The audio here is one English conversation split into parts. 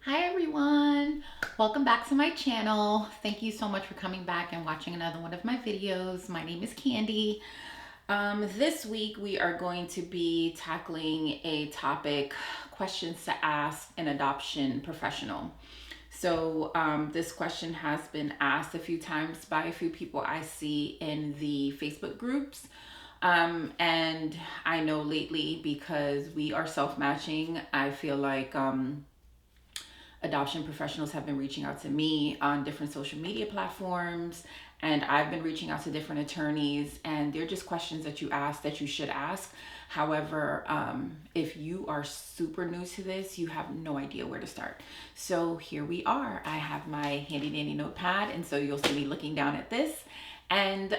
Hi everyone, welcome back to my channel. Thank you so much for coming back and watching another one of my videos. My name is Khandy. This week we are going to be tackling a topic, questions to ask an adoption professional. This question has been asked a few times by a few people I see in the Facebook groups. And I know lately, because we are self-matching, I feel like adoption professionals have been reaching out to me on different social media platforms, and I've been reaching out to different attorneys, and they're just questions that you ask that you should ask. However, if you are super new to this, you have no idea where to start. So here we are. I have my handy dandy notepad, and so you'll see me looking down at this. And,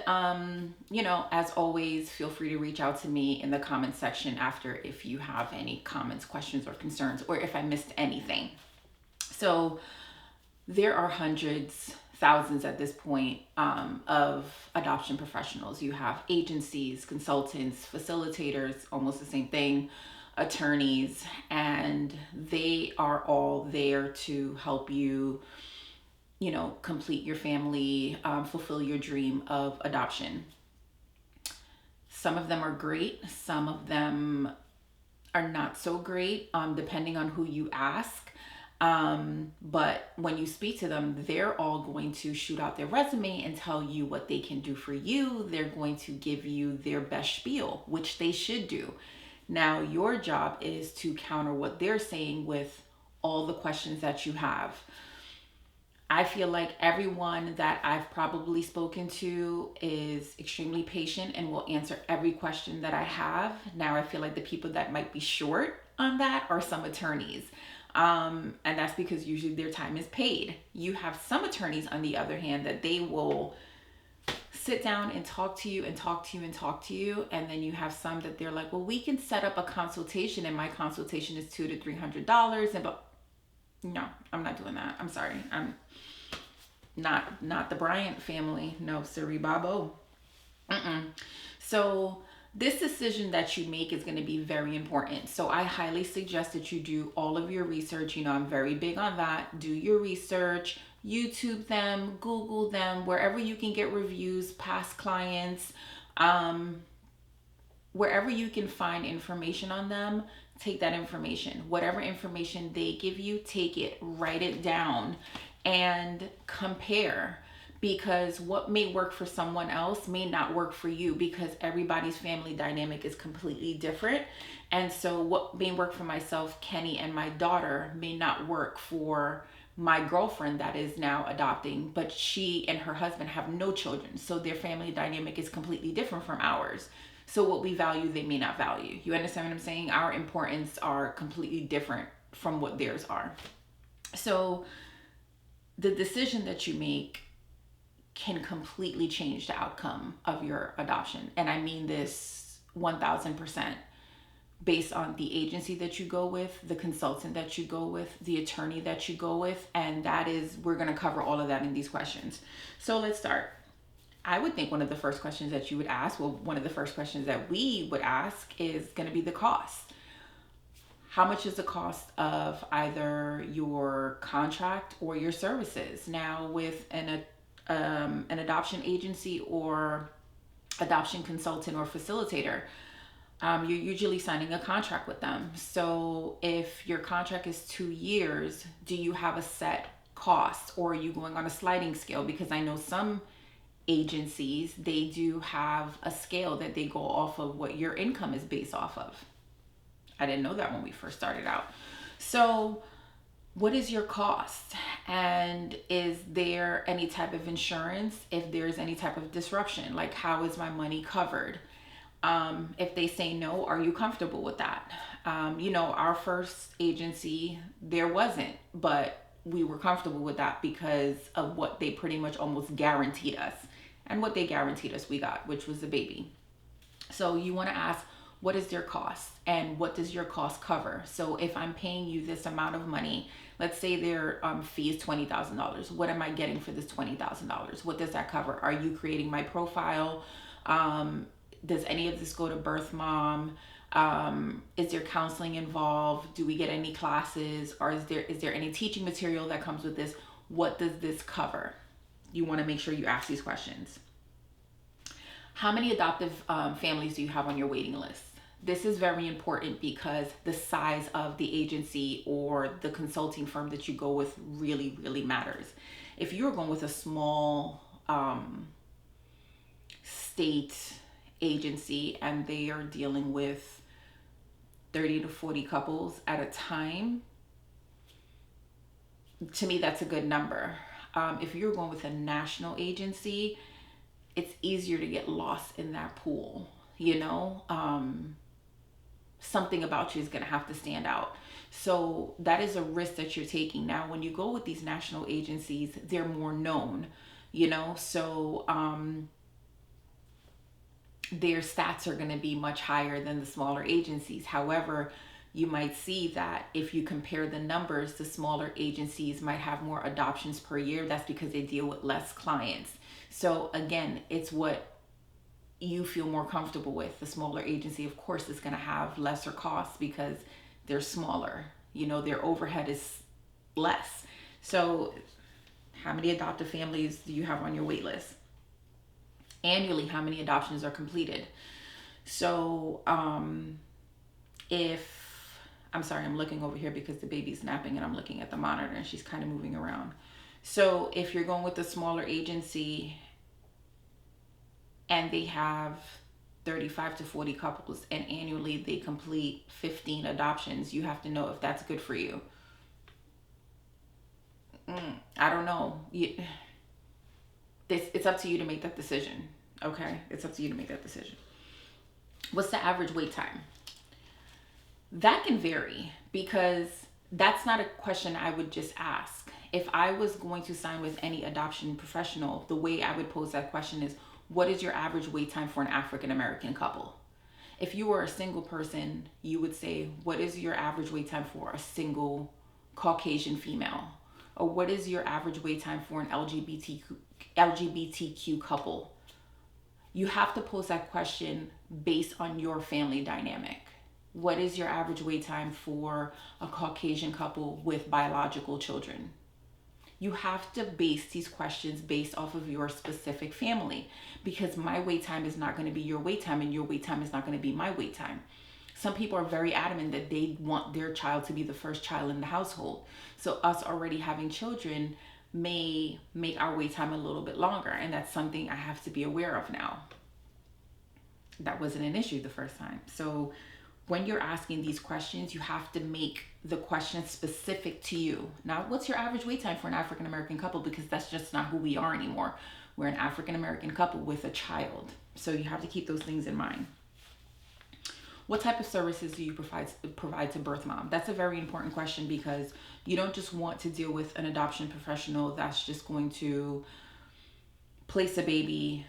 as always, feel free to reach out to me in the comment section after if you have any comments, questions, or concerns, or if I missed anything. So there are hundreds, thousands at this point of adoption professionals. You have agencies, consultants, facilitators, almost the same thing, attorneys, and they are all there to help you, complete your family, fulfill your dream of adoption. Some of them are great, some of them are not so great, depending on who you ask. But when you speak to them, they're all going to shoot out their resume and tell you what they can do for you. They're going to give you their best spiel, which they should do. Now, your job is to counter what they're saying with all the questions that you have. I feel like everyone that I've probably spoken to is extremely patient and will answer every question that I have. Now, I feel like the people that might be short on that are some attorneys. And that's because usually their time is paid. You have some attorneys, on the other hand, that they will sit down and talk to you and talk to you and talk to you. And then you have some that they're like, well, we can set up a consultation, and my consultation is $200 to $300. And but no, I'm not doing that. I'm sorry. I'm not the Bryant family. No, Siri Babo. Mm-mm. So this decision that you make is going to be very important. So I highly suggest that you do all of your research. I'm very big on that. Do your research, YouTube them, Google them, wherever you can get reviews, past clients, wherever you can find information on them. Take that information. Whatever information they give you, take it, write it down, and compare, because what may work for someone else may not work for you, because everybody's family dynamic is completely different. And so what may work for myself, Kenny, and my daughter may not work for my girlfriend that is now adopting, but she and her husband have no children. So their family dynamic is completely different from ours. So what we value, they may not value. You understand what I'm saying? Our importance are completely different from what theirs are. So the decision that you make can completely change the outcome of your adoption. And I mean this 1000%, based on the agency that you go with, the consultant that you go with, the attorney that you go with. And we're going to cover all of that in these questions. So let's start. I would think one of the first questions that you would ask, well, one of the first questions that we would ask is going to be the cost. How much is the cost of either your contract or your services? Now, with an adoption agency or adoption consultant or facilitator, you're usually signing a contract with them. So if your contract is 2 years, do you have a set cost, or are you going on a sliding scale? Because I know some agencies, they do have a scale that they go off of what your income is based off of. I didn't know that when we first started out. So what is your cost? And is there any type of insurance if there's any type of disruption? Like, how is my money covered? If they say no, are you comfortable with that? Our first agency, there wasn't, but we were comfortable with that because of what they pretty much almost guaranteed us. And what they guaranteed us, we got, which was the baby. So you want to ask, what is their cost and what does your cost cover? So if I'm paying you this amount of money, let's say their fee is $20,000. What am I getting for this $20,000? What does that cover? Are you creating my profile? Does any of this go to birth mom? Is there counseling involved? Do we get any classes? Or is there any teaching material that comes with this? What does this cover? You want to make sure you ask these questions. How many adoptive families do you have on your waiting list? This is very important because the size of the agency or the consulting firm that you go with really, really matters. If you're going with a small state agency and they are dealing with 30 to 40 couples at a time, to me, that's a good number. If you're going with a national agency, it's easier to get lost in that pool, something about you is going to have to stand out. So that is a risk that you're taking. Now, when you go with these national agencies, they're more known, so their stats are going to be much higher than the smaller agencies. However, you might see that if you compare the numbers, the smaller agencies might have more adoptions per year. That's because they deal with less clients. So again, it's what you feel more comfortable with. The smaller agency, of course, is going to have lesser costs because they're smaller. Their overhead is less. So how many adoptive families do you have on your wait list? Annually, how many adoptions are completed? So I'm sorry, I'm looking over here because the baby's napping and I'm looking at the monitor and she's kind of moving around. So if you're going with a smaller agency and they have 35 to 40 couples and annually they complete 15 adoptions, you have to know if that's good for you. I don't know. It's up to you to make that decision. Okay? It's up to you to make that decision. What's the average wait time? That can vary because that's not a question I would just ask. If I was going to sign with any adoption professional, the way I would pose that question is, what is your average wait time for an African American couple? If you were a single person, you would say, what is your average wait time for a single Caucasian female? Or what is your average wait time for an LGBTQ couple? You have to pose that question based on your family dynamic. What is your average wait time for a Caucasian couple with biological children? You have to base these questions based off of your specific family, because my wait time is not going to be your wait time and your wait time is not going to be my wait time. Some people are very adamant that they want their child to be the first child in the household. So us already having children may make our wait time a little bit longer, and that's something I have to be aware of now. That wasn't an issue the first time. So when you're asking these questions, you have to make the question specific to you. Now, what's your average wait time for an African American couple? Because that's just not who we are anymore. We're an African American couple with a child. So you have to keep those things in mind. What type of services do you provide to birth mom? That's a very important question, because you don't just want to deal with an adoption professional that's just going to place a baby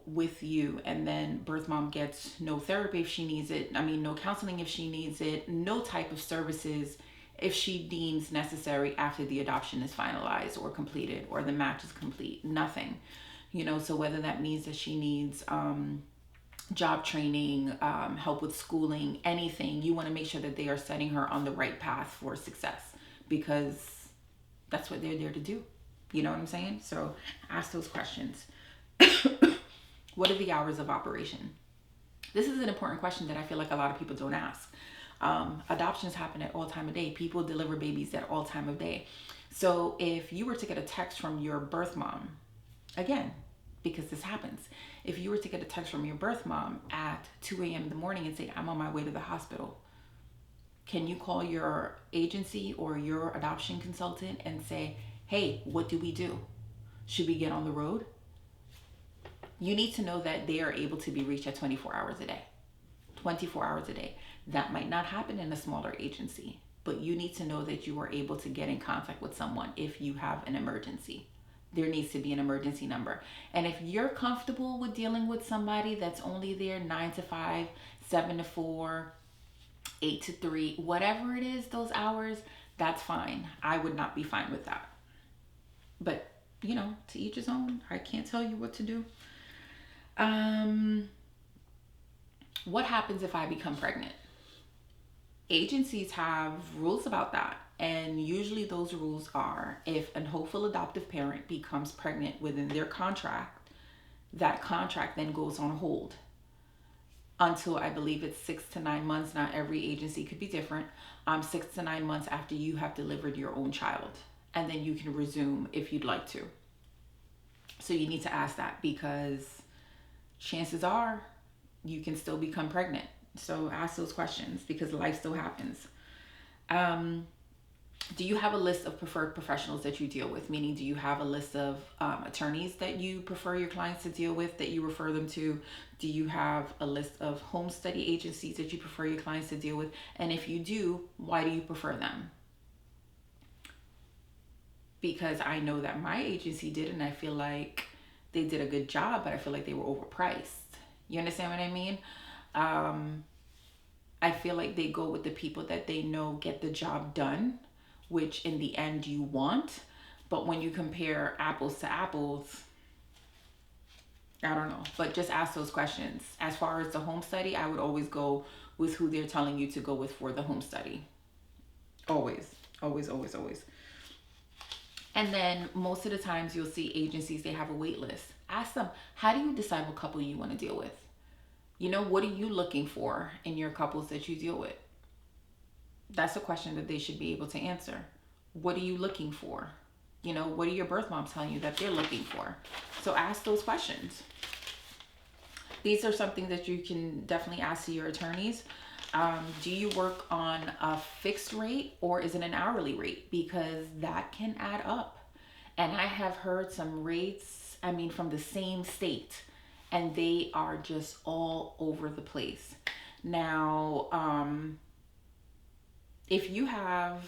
with you, and then birth mom gets no therapy if she needs it. No counseling if she needs it. No type of services if she deems necessary after the adoption is finalized or completed or the match is complete. Nothing. So whether that means that she needs job training, help with schooling, anything, you want to make sure that they are setting her on the right path for success, because that's what they're there to do. You know what I'm saying? So ask those questions. What are the hours of operation? This is an important question that I feel like a lot of people don't ask. Adoptions happen at all time of day. People deliver babies at all time of day. So if you were to get a text from your birth mom, again, because this happens, if you were to get a text from your birth mom at 2 a.m. in the morning and say, I'm on my way to the hospital, can you call your agency or your adoption consultant and say, hey, what do we do? Should we get on the road? You need to know that they are able to be reached at 24 hours a day. 24 hours a day. That might not happen in a smaller agency, but you need to know that you are able to get in contact with someone if you have an emergency. There needs to be an emergency number. And if you're comfortable with dealing with somebody that's only there 9 to 5, 7 to 4, 8 to 3, whatever it is, those hours, that's fine. I would not be fine with that. But, to each his own. I can't tell you what to do. What happens if I become pregnant? Agencies have rules about that. And usually those rules are, if an hopeful adoptive parent becomes pregnant within their contract, that contract then goes on hold until, I believe it's 6 to 9 months. Not every agency could be different. 6 to 9 months after you have delivered your own child. And then you can resume if you'd like to. So you need to ask that, because chances are you can still become pregnant. So ask those questions, because life still happens. Do you have a list of preferred professionals that you deal with? Meaning, do you have a list of attorneys that you prefer your clients to deal with, that you refer them to? Do you have a list of home study agencies that you prefer your clients to deal with? And if you do, why do you prefer them? Because I know that my agency did, and I feel like they did a good job, but I feel like they were overpriced. You understand what I mean? I feel like they go with the people that they know get the job done, which in the end you want. But when you compare apples to apples, I don't know. But just ask those questions. As far as the home study, I would always go with who they're telling you to go with for the home study. Always, always, always, always. And then most of the times you'll see agencies, they have a wait list. Ask them, how do you decide what couple you want to deal with? You know, what are you looking for in your couples that you deal with? That's a question that they should be able to answer. What are you looking for? You know, what are your birth moms telling you that they're looking for? So ask those questions. These are something that you can definitely ask to your attorneys. Do you work on a fixed rate, or is it an hourly rate? Because that can add up. And I have heard some rates, from the same state, and they are just all over the place. Now, if you have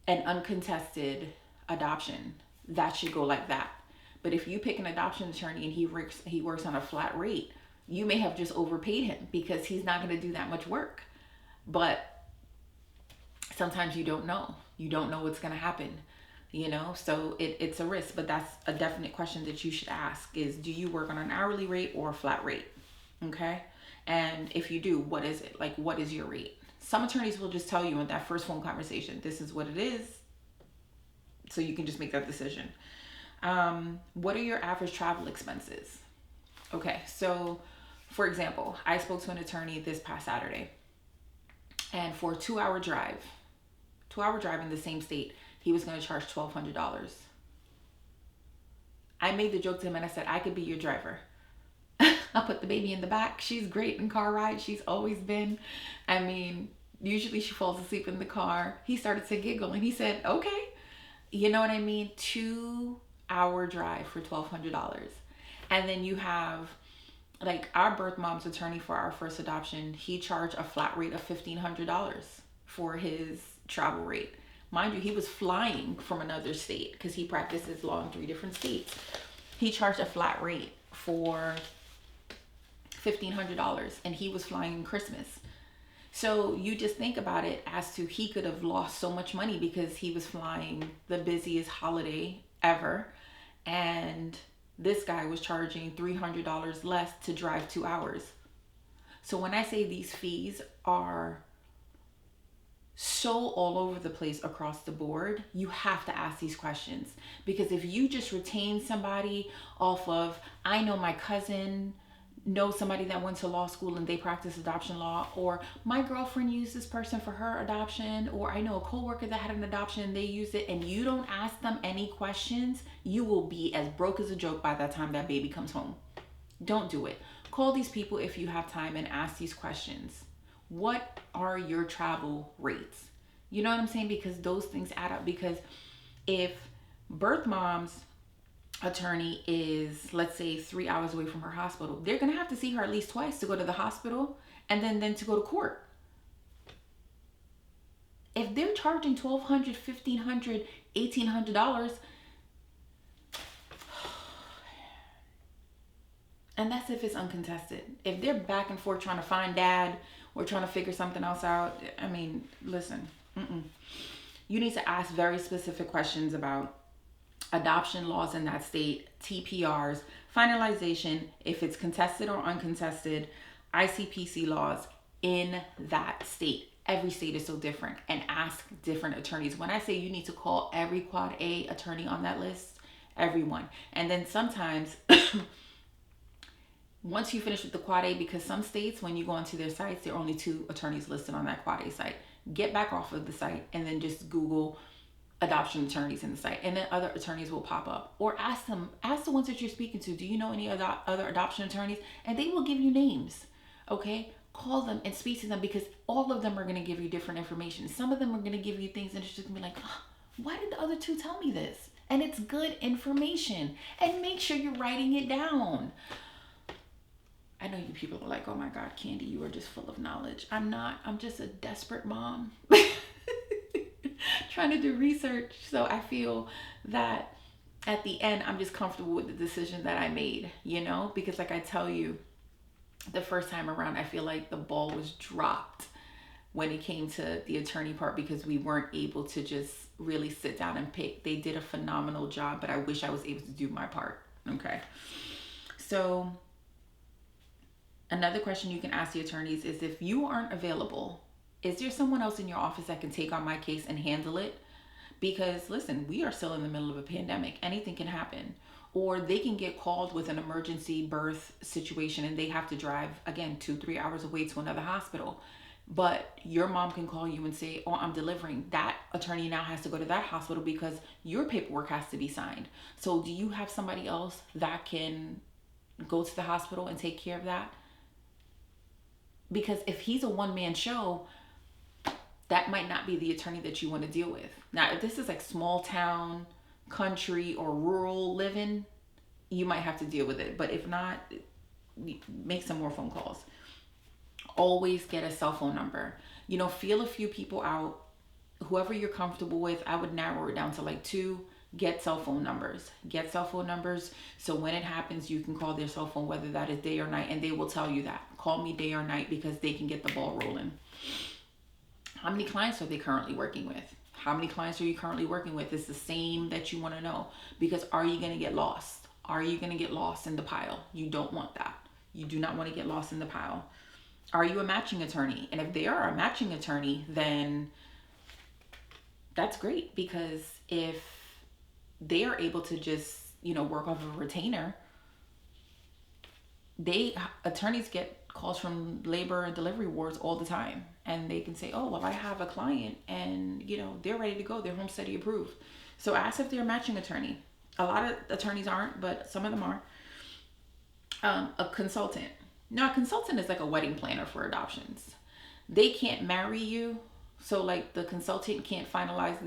an uncontested adoption, that should go like that. But if you pick an adoption attorney and he works on a flat rate, you may have just overpaid him, because he's not going to do that much work. But sometimes you don't know. You don't know what's going to happen, so it's a risk. But that's a definite question that you should ask, is do you work on an hourly rate or a flat rate? Okay. And if you do, what is it? Like, what is your rate? Some attorneys will just tell you in that first phone conversation, this is what it is. So you can just make that decision. What are your average travel expenses? Okay. So for example, I spoke to an attorney this past Saturday, and for a 2-hour drive in the same state, he was going to charge $1,200. I made the joke to him and I said, I could be your driver. I'll put the baby in the back. She's great in car rides. She's always been. Usually she falls asleep in the car. He started to giggle and he said, okay. You know what I mean? 2-hour drive for $1,200. And then you have, like, our birth mom's attorney for our first adoption, he charged a flat rate of $1,500 for his travel rate. Mind you, he was flying from another state because he practices law in 3 different states. He charged a flat rate for $1,500, and he was flying in Christmas. So you just think about it as to, he could have lost so much money because he was flying the busiest holiday ever, and this guy was charging $300 less to drive 2 hours. So when I say these fees are so all over the place across the board, you have to ask these questions. Because if you just retain somebody off of, I know my cousin knows somebody that went to law school and they practice adoption law, or my girlfriend used this person for her adoption, or I know a coworker that had an adoption and they used it, and you don't ask them any questions, you will be as broke as a joke by the time that baby comes home. Don't do it. Call these people if you have time and ask these questions. What are your travel rates? You know what I'm saying? Because those things add up. Because if birth mom's attorney is, let's say, 3 hours away from her hospital, they're going to have to see her at least twice to go to the hospital and then to go to court. If they're charging $1,200, $1,500, $1,800, and that's if it's uncontested. If they're back and forth trying to find dad or trying to figure something else out, listen, you need to ask very specific questions about adoption laws in that state, TPRs, finalization, if it's contested or uncontested, ICPC laws in that state. Every state is so different, and ask different attorneys. When I say you need to call every Quad A attorney on that list, everyone. And then sometimes once you finish with the Quad A, because some states, when you go onto their sites, there are only 2 attorneys listed on that Quad A site. Get back off of the site and then just Google adoption attorneys in the site, and then other attorneys will pop up. Or ask the ones that you're speaking to, do you know any other adoption attorneys? And they will give you names. Okay, call them and speak to them, because all of them are going to give you different information. Some of them are going to give you things and it's just going to be like, oh, why did the other 2 tell me this? And it's good information. And make sure you're writing it down. I know you people are like, oh my God, Khandy, you are just full of knowledge. I'm not. I'm just a desperate mom trying to do research. So I feel that at the end, I'm just comfortable with the decision that I made, because like I tell you, the first time around, I feel like the ball was dropped when it came to the attorney part, because we weren't able to just really sit down and pick. They did a phenomenal job, but I wish I was able to do my part. Okay. So another question you can ask the attorneys is, if you aren't available, is there someone else in your office that can take on my case and handle it? Because listen, we are still in the middle of a pandemic. Anything can happen. Or they can get called with an emergency birth situation and they have to drive, again, 2-3 hours away to another hospital. But your mom can call you and say, oh, I'm delivering. That attorney now has to go to that hospital because your paperwork has to be signed. So do you have somebody else that can go to the hospital and take care of that? Because if he's a one-man show, that might not be the attorney that you want to deal with. Now, if this is like small town, country, or rural living, you might have to deal with it. But if not, make some more phone calls. Always get a cell phone number. Feel a few people out. Whoever you're comfortable with, I would narrow it down to like 2. Get cell phone numbers. Get cell phone numbers so when it happens, you can call their cell phone, whether that is day or night, and they will tell you that. Call me day or night, because they can get the ball rolling. How many clients are they currently working with? How many clients are you currently working with? It's the same that you want to know, because are you going to get lost? Are you going to get lost in the pile? You don't want that. You do not want to get lost in the pile. Are you a matching attorney? And if they are a matching attorney, then that's great, because if they are able to just, work off of a retainer, attorneys get calls from labor and delivery wards all the time, and they can say, oh, well, I have a client and they're ready to go, they're home study approved. So ask if they're a matching attorney. A lot of attorneys aren't, but some of them are. A consultant. Now, a consultant is like a wedding planner for adoptions. They can't marry you, so like the consultant can't finalize.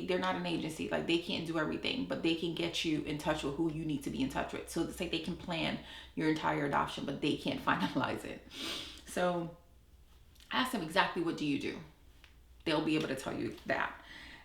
They're not an agency. Like, they can't do everything, but they can get you in touch with who you need to be in touch with. So it's like they can plan your entire adoption, but they can't finalize it. So ask them exactly, what do you do? They'll be able to tell you that.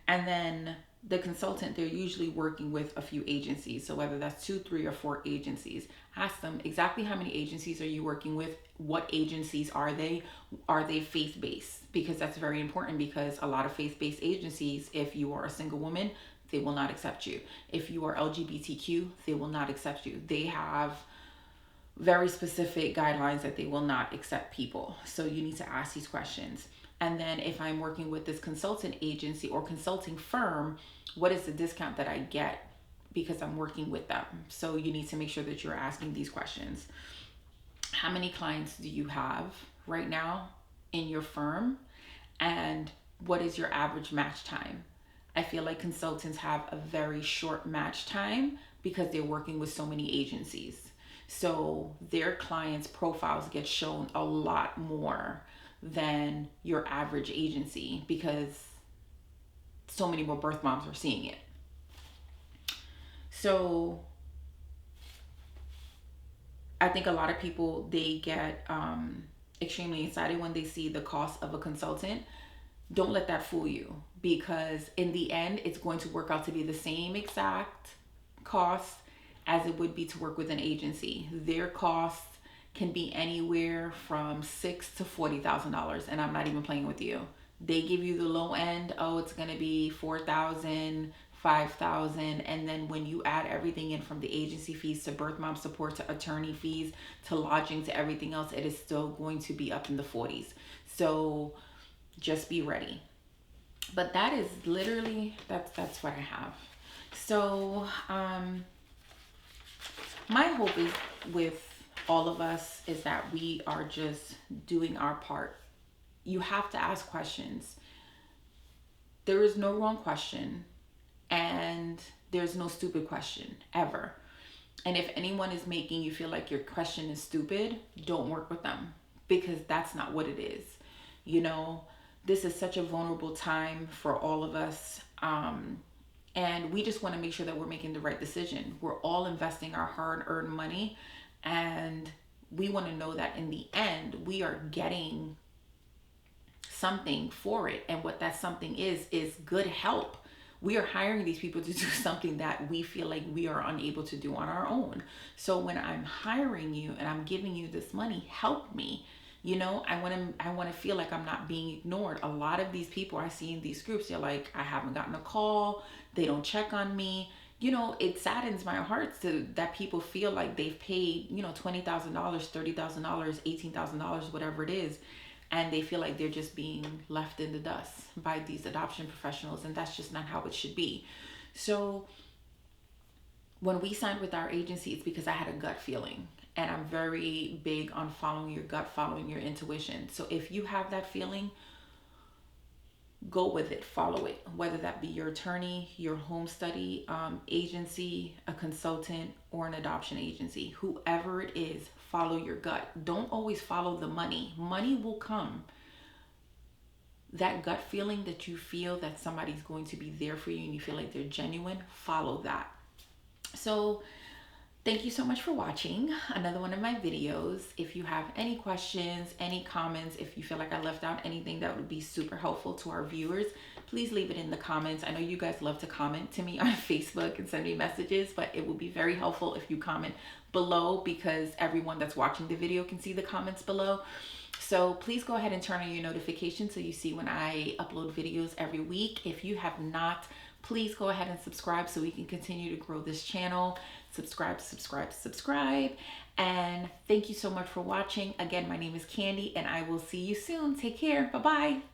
And then the consultant, they're usually working with a few agencies. So whether that's 2, 3, or 4 agencies, ask them exactly how many agencies are you working with? What agencies are they? Are they faith-based? Because that's very important, because a lot of faith-based agencies, if you are a single woman, they will not accept you. If you are LGBTQ, they will not accept you. They have very specific guidelines that they will not accept people. So you need to ask these questions. And then if I'm working with this consultant agency or consulting firm, what is the discount that I get because I'm working with them? So you need to make sure that you're asking these questions. How many clients do you have right now in your firm? And what is your average match time? I feel like consultants have a very short match time because they're working with so many agencies. So their clients' profiles get shown a lot more than your average agency, because so many more birth moms are seeing it. So I think a lot of people, they get extremely excited when they see the cost of a consultant. Don't let that fool you, because in the end, it's going to work out to be the same exact cost as it would be to work with an agency. Their costs can be anywhere from $6,000 to $40,000, and I'm not even playing with you. They give you the low end. Oh, it's going to be $4,000, 5,000, and then when you add everything in from the agency fees to birth mom support to attorney fees to lodging to everything else, it is still going to be up in the 40s. So just be ready. But that is literally, that's what I have. So my hope is with all of us is that we are just doing our part. You have to ask questions. There is no wrong question, and there's no stupid question ever. And if anyone is making you feel like your question is stupid, don't work with them, because that's not what it is. You know, this is such a vulnerable time for all of us. And we just want to make sure that we're making the right decision. We're all investing our hard earned money, and we want to know that in the end, we are getting something for it. And what that something is good help. We are hiring these people to do something that we feel like we are unable to do on our own. So when I'm hiring you and I'm giving you this money, help me. You know, I want to feel like I'm not being ignored. A lot of these people I see in these groups, they're like, I haven't gotten a call. They don't check on me. You know, it saddens my heart that people feel like they've paid, you know, $20,000, $30,000, $18,000, whatever it is, and they feel like they're just being left in the dust by these adoption professionals, and that's just not how it should be. So when we signed with our agency, it's because I had a gut feeling, and I'm very big on following your gut, following your intuition. So if you have that feeling, go with it, follow it, whether that be your attorney, your home study agency, a consultant, or an adoption agency. Whoever it is, follow your gut. Don't always follow the money. Money will come. That gut feeling that you feel that somebody's going to be there for you and you feel like they're genuine, follow that. So thank you so much for watching another one of my videos. If you have any questions, any comments, if you feel like I left out anything that would be super helpful to our viewers, please leave it in the comments. I know you guys love to comment to me on Facebook and send me messages, but it will be very helpful if you comment below, because everyone that's watching the video can see the comments below. So please go ahead and turn on your notifications so you see when I upload videos every week. If you have not, please go ahead and subscribe so we can continue to grow this channel. Subscribe, subscribe, subscribe. And thank you so much for watching. Again, my name is Khandy, and I will see you soon. Take care. Bye-bye.